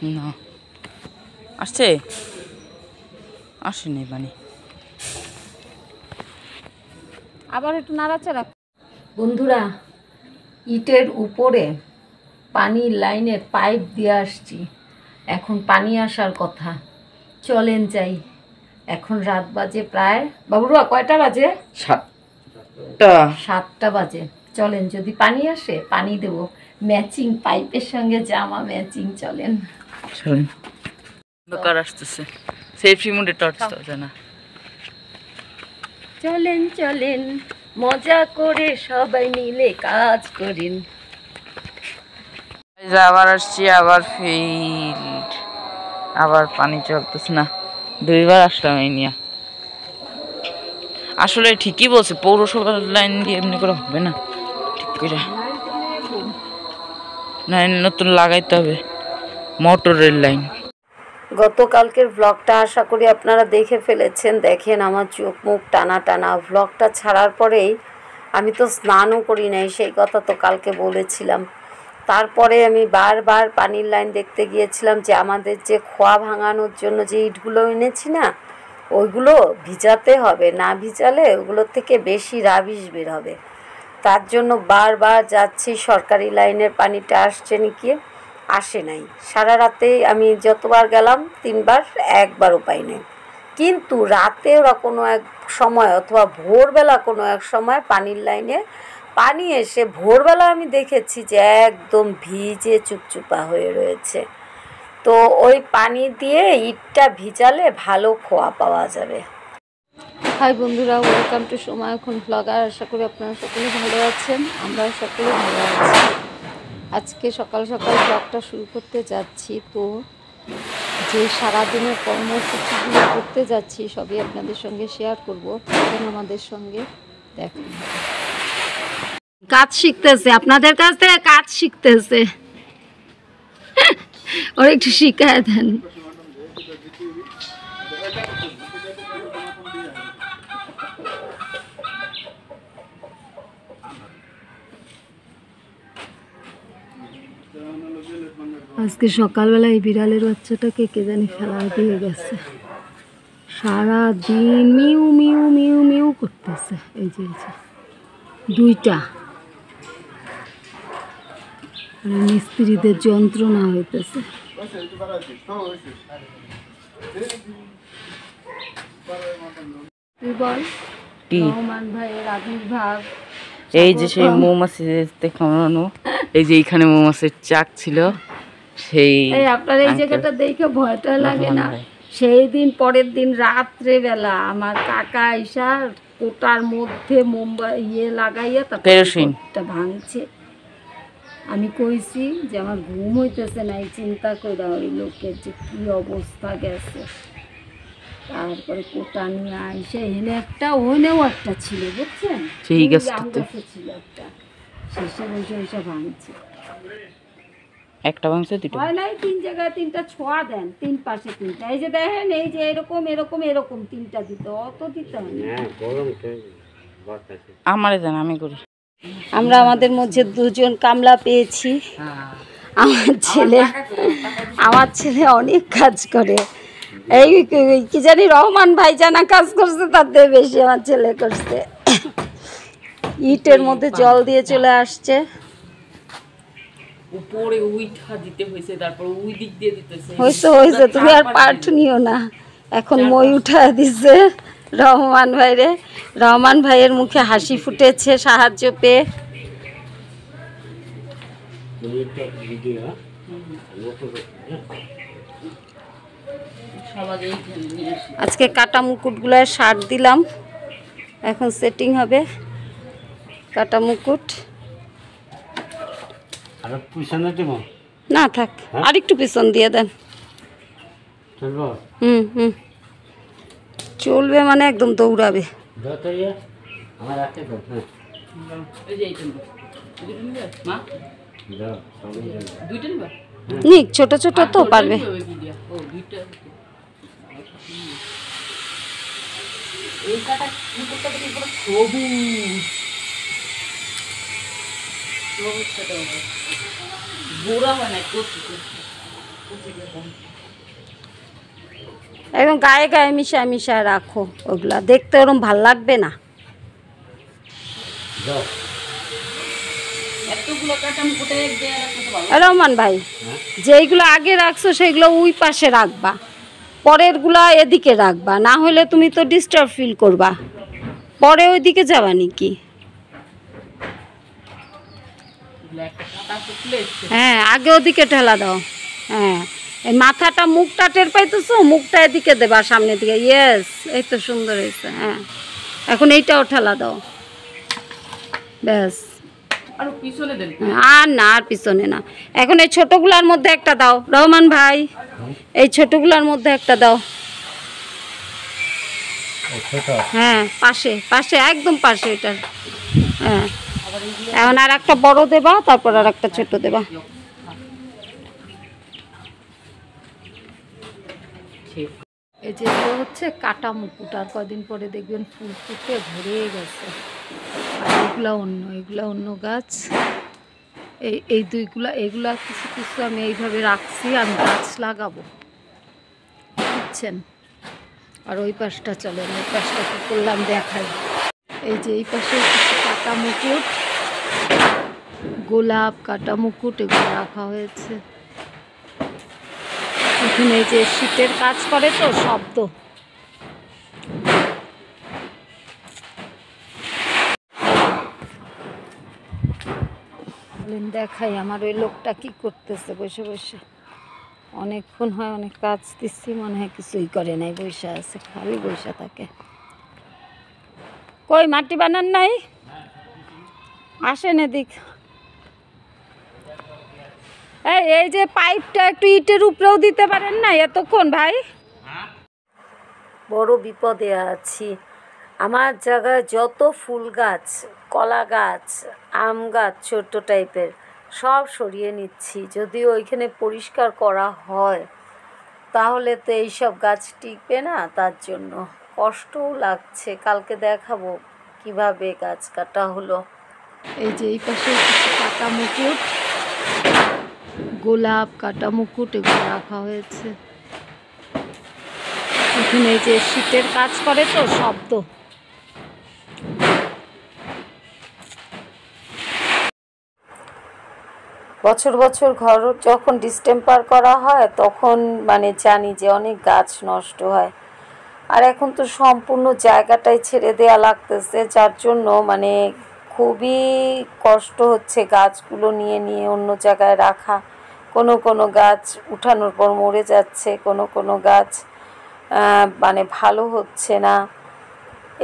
না আসছে, আসেনি পানি। আবার একটু নাড়াচাড়া। বন্ধুরা, ইটের উপরে পানির লাইনের পাইপ দিয়ে আসছি, এখন পানি আসার কথা। চলেন যাই। এখন রাত বাজে প্রায়, বাবুরা কয়টা বাজে? 7টা বাজে। চলেন, যদি পানি আসে পানি দেব। ম্যাচিং পাইপের সঙ্গে জামা ম্যাচিং। চলেন চলেন। দোকান আসতেছে, সেফটি মোডে টর্চ দাও না। চলেন চলেন, মজা করে সবাই মিলে কাজ করেন। আবার আসছি, আবার ফিল্ড, আবার পানি চলতেছে না। 2বার আসলাম এই নিয়ে। আসলে ঠিকই বলছে, পৌরসভার লাইন দিয়ে এমনি করে হবে না, ঠিক করে লাইন নতুন লাগাইতে হবে, মোটরের লাইন। গতকালকের ভ্লগটা আশা করি আপনারা দেখে ফেলেছেন। দেখেন আমার চোখ মুখ টানা টানা। ভ্লগটা ছাড়ার পরেই আমি তো স্নানও করি নাই, সেই কথা তো কালকে বলেছিলাম। তারপরে আমি বারবার পানির লাইন দেখতে গিয়েছিলাম, যে আমাদের যে খোয়া ভাঙানোর জন্য যে ইটগুলো এনেছি না, ওইগুলো ভিজাতে হবে, না ভিজালে ওগুলোর থেকে বেশি রাবিশ বের হবে। তার জন্য বারবার যাচ্ছি, সরকারি লাইনের পানিটা আসছে নাকি, আসে নাই। সারা রাতে আমি যতবার গেলাম 3বার, একবারও পাই নাই। কিন্তু রাতে ওরা কোনো এক সময় অথবা ভোরবেলা কোনো এক সময় পানির লাইনে পানি এসে, ভোরবেলা আমি দেখেছি যে একদম ভিজে চুপচুপা হয়ে রয়েছে। তো ওই পানি দিয়ে ইটটা ভিজালে ভালো খোয়া পাওয়া যাবে। হাই বন্ধুরা, ওয়েলকাম টু সময় এখন ব্লগার। আশা করি আপনারা সকলে ভালো আছেন, আমরা সকলে ভালো আছি। আজকে সকাল সকাল ব্লগটা শুরু করতে যাচ্ছি। তো যে সারাদিনের কর্মসূচিগুলো করতে যাচ্ছি সবই আপনাদের সঙ্গে শেয়ার করব। এখন আমাদের সঙ্গে দেখুন, কাজ শিখতেছে, আপনাদের কাছ থেকে কাজ শিখতেছে। ওর একটু শিখায় দেন। আজকে সকালবেলা এই বিড়ালের বাচ্চাটাকে কে জানি ফেলা দিয়ে গেছে। সারাদিন মিউ মিউ মিউ মিউ করতেছে। এই যে 2টা মিস্ত্রিদের যন্ত্রণা হইতেছে। রহমান ভাইয়ের আবির্ভাব। এই যে সেই মৌমাছি দেখানো, এই যে এইখানে মৌমাছির চাক ছিল, সেই আপনার এই জায়গাটা দেখে ভয়টা লাগে না? সেই দিন পরের দিন রাত্রে বেলা আমার কাকা আইসা কোটার মধ্যে লাগাইয়া তারপর ভাঙছে। আমি কইছি যে আমার ঘুম হইতেছে না, চিন্তা করে ওই লোকের যে কি অবস্থা গেছে। তারপরে কোটা নিয়ে আইসে এনে একটা, ওইনেও একটা ছিল, বুঝছেন, সেই গাছটাতে ছিল একটা, শেষে বসে এসে ভাঙছে। একটা ভাঙছে, 2টা হয় নাই, 3 জায়গায় 3টা ছোঁয়া দেন, 3 পাশে 3টা। এই যে দেখেন, এই যে এরকম এরকম এরকম 3টা দিতে, অত দিতে হয় না। আমারে দেন, আমি করি। আমরা আমাদের মধ্যে 2জন কামলা পেয়েছি। আমার ছেলে অনেক কাজ করে। এই কি জানি রহমান ভাই জানা কাজ করছে, তাতে বেশি আমার ছেলে করছে। ইটের মধ্যে জল দিয়ে চলে আসছে। উপরে উইঠা দিতে হইছে, তারপর ওই দিক দিয়ে দিতেছে। হইছে, তুমি আর পাঠ নিও না। এখন মই উঠা দিছে রহমান ভাইরে। রহমান ভাইয়ের মুখে হাসি ফুটেছে সাহায্য পেয়ে। আজকে কাটা মুকুটগুলো সার দিলাম, এখন সেটিং হবে কাটা মুকুট। না থাক, আর একটু পিছন দিয়ে দেন। চলবে মানে একদম দৌড়াবে। নিক, ছোট ছোট তো পারবে। একদম গায়ে গায়ে মিশায় মিশায় রাখো, ওগুলা দেখতে ওরম ভাল লাগবে না। রহমান ভাই, যেইগুলো আগে রাখছো সেইগুলো ওই পাশে রাখবা, পরেরগুলা এদিকে রাখবা, না হলে তুমি তো ডিস্টার্ব ফিল করবা, পরে ওইদিকে যাবা নাকি। হ্যাঁ, আগে ওদিকে ঠেলা দাও। হ্যাঁ, এই মাথাটা মুখটা টের পাইতেছো, মুখটা এদিকে দেবা সামনের দিকে। ইয়েস, এই তো সুন্দর হয়েছে। হ্যাঁ, এখন এইটাও ঠেলা দাও, ব্যাস। আর না, আর পিছনে না। এখন এই ছোটগুলার মধ্যে একটা দাও রহমান ভাই, এই ছোটগুলার মধ্যে একটা দাও। হ্যাঁ, পাশে পাশে, একদম পাশে এটার। হ্যাঁ, এখন আর একটা বড় দেবা, তারপর আর একটা ছোট দেবা। এই যে হচ্ছে কাটা মুকুট, আর কদিন পরে দেখবেন ফুল ফুটে ভরে গেছে। আর এগুলা অন্য, এগুলা অন্য গাছ। এই দুইগুলা, এগুলা কিছু কিছু আমি এইভাবে রাখছি, আমি গাছ লাগাবো, বুঝছেন। আর ওই পাশটা চলেন, ওই পাশটা কি করলাম দেখাই। এই যে এই পাশে কিছু কাটা মুকুট, গোলাপ, কাটা মুকুট, এগুলো রাখা হয়েছে। এখানে এই যে শীতের কাজ করে তো শব্দ। দেখাই আমার ওই লোকটা কি করতেছে বসে বসে। অনেকক্ষণ হয়, অনেক কাজ দিচ্ছি, মনে হয় কিছুই করে নাই, বসে আছে, খালি বসে থাকে। কই মাটি বানান নাই? আসেন এদিক। এই যে পাইপটা একটু ইটের উপরেও দিতে পারেন না এতক্ষণ ভাই? বড় বিপদে আছি। আমার জায়গায় যত ফুল গাছ, কলা গাছ, আম গাছ ছোট্ট টাইপের সব সরিয়ে নিচ্ছি। যদি ওইখানে পরিষ্কার করা হয় তাহলে তো এইসব গাছ টিকবে না, তার জন্য কষ্টও লাগছে। কালকে দেখাবো কিভাবে গাছ কাটা হলো। এই যে এই পাশে কাটা মুকুট, গোলাপ, কাটা মুকুট, এগুলো রাখা হয়েছে। এখানে এই যে শীতের কাজ করে তো শব্দ। বছর বছর ঘর যখন ডিস্টেম্পার করা হয় তখন মানে জানি যে অনেক গাছ নষ্ট হয়। আর এখন তো সম্পূর্ণ জায়গাটাই ছেড়ে দেয়া লাগতেছে, যার জন্য মানে খুবই কষ্ট হচ্ছে গাছগুলো নিয়ে নিয়ে অন্য জায়গায় রাখা। কোনো কোনো গাছ উঠানোর পর মরে যাচ্ছে, কোনো কোনো গাছ মানে ভালো হচ্ছে না।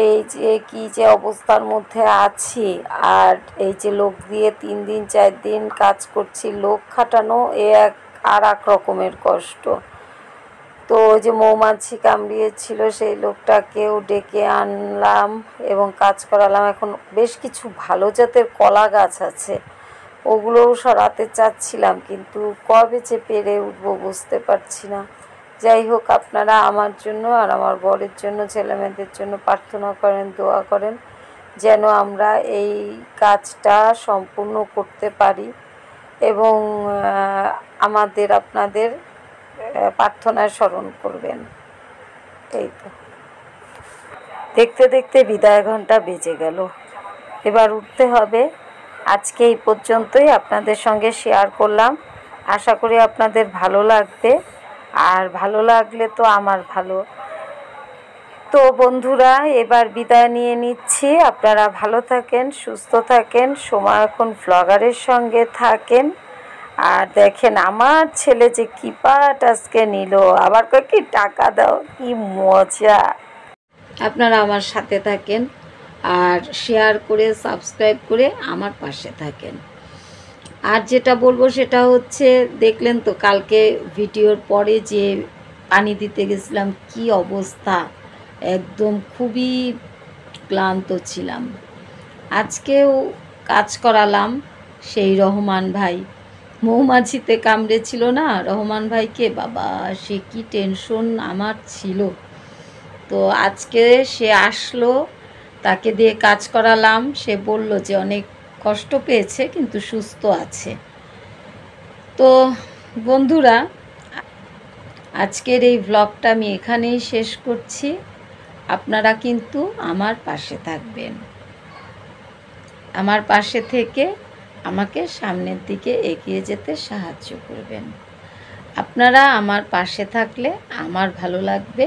এই যে কি যে অবস্থার মধ্যে আছি। আর এই যে লোক দিয়ে 3 দিন 4 দিন কাজ করছি, লোক খাটানো আর এক রকমের কষ্ট। তো ওই যে মৌমাছি কামড়িয়েছিল সেই লোকটাকেও ডেকে আনলাম এবং কাজ করালাম। এখন বেশ কিছু ভালো জাতের কলা গাছ আছে, ওগুলোও সরাতে চাচ্ছিলাম, কিন্তু কবে যে পেরে উঠবো বুঝতে পারছি না। যাই হোক, আপনারা আমার জন্য আর আমার বরের জন্য, ছেলেমেয়েদের জন্য প্রার্থনা করেন, দোয়া করেন যেন আমরা এই কাজটা সম্পূর্ণ করতে পারি এবং আমাদের আপনাদের প্রার্থনায় স্মরণ করবেন। এই তো দেখতে দেখতে বিদায় ঘন্টা বেজে গেল, এবার উঠতে হবে। আজকে এই পর্যন্তই আপনাদের সঙ্গে শেয়ার করলাম, আশা করি আপনাদের ভালো লাগবে, আর ভালো লাগলে তো আমার ভালো। তো বন্ধুরা, এবার বিদায় নিয়ে নিচ্ছি। আপনারা ভালো থাকেন, সুস্থ থাকেন, সময় এখন ব্লগারের সঙ্গে থাকেন। আর দেখেন আমার ছেলে যে কি পাট আজকে নিল, আবার কয় কি টাকা দাও, কি মজা। আপনারা আমার সাথে থাকেন আর শেয়ার করে সাবস্ক্রাইব করে আমার পাশে থাকেন। আর যেটা বলবো সেটা হচ্ছে, দেখলেন তো কালকে ভিডিওর পরে যে পানি দিতে গেছিলাম, কি অবস্থা, একদম খুবই ক্লান্ত ছিলাম। আজকেও কাজ করালাম সেই রহমান ভাই, মৌমাছিতে কামড়েছিল না রহমান ভাইকে, বাবা সে কি টেনশন আমার ছিল। তো আজকে সে আসলো, তাকে দিয়ে কাজ করালাম। সে বলল যে অনেক কষ্ট পেয়েছে কিন্তু সুস্থ আছে। তো বন্ধুরা, আজকের এই ব্লগটা আমি এখানেই শেষ করছি। আপনারা কিন্তু আমার পাশে থাকবেন, আমার পাশে থেকে আমাকে সামনের দিকে এগিয়ে যেতে সাহায্য করবেন। আপনারা আমার পাশে থাকলে আমার ভালো লাগবে,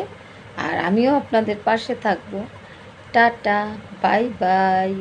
আর আমিও আপনাদের পাশে থাকবো। Tata, bye bye.